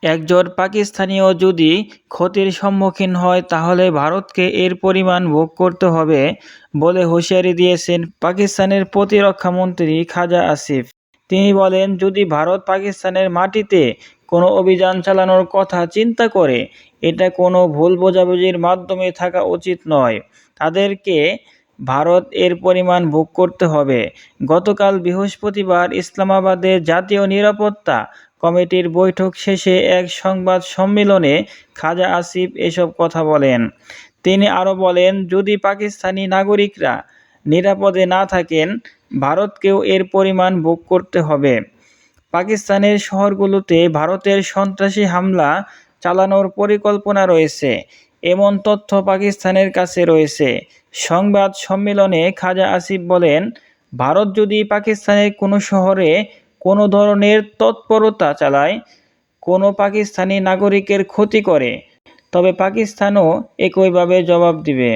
একজন পাকিস্তানিও যদি ক্ষতির সম্মুখীন হয় তাহলে ভারতকে এর পরিমাণ ভোগ করতে হবে বলে হুঁশিয়ারি দিয়েছেন পাকিস্তানের প্রতিরক্ষামন্ত্রী খাজা আসিফ। তিনি বলেন, যদি ভারত পাকিস্তানের মাটিতে কোনো অভিযান চালানোর কথা চিন্তা করে, এটা কোনো ভুল বোঝাবুঝির মাধ্যমে থাকা উচিত নয়। তাদেরকে ভারত এর পরিমাণ ভোগ করতে হবে। গতকাল বৃহস্পতিবার ইসলামাবাদে জাতীয় নিরাপত্তা কমিটির বৈঠক শেষে এক সংবাদ সম্মেলনে খাজা আসিফ এসব কথা বলেন। তিনি আরও বলেন, যদি পাকিস্তানি নাগরিকরা নিরাপদে না থাকেন, ভারতকেও এর পরিমাণ ভোগ করতে হবে। পাকিস্তানের শহরগুলোতে ভারতের সন্ত্রাসী হামলা চালানোর পরিকল্পনা রয়েছে, এমন তথ্য পাকিস্তানের কাছে রয়েছে। সংবাদ সম্মেলনে খাজা আসিফ বলেন, ভারত যদি পাকিস্তানের কোনো শহরে কোনো ধরনের তৎপরতা চালায়, কোনো পাকিস্তানি নাগরিকের ক্ষতি করে, তবে পাকিস্তানও একইভাবে জবাব দিবে।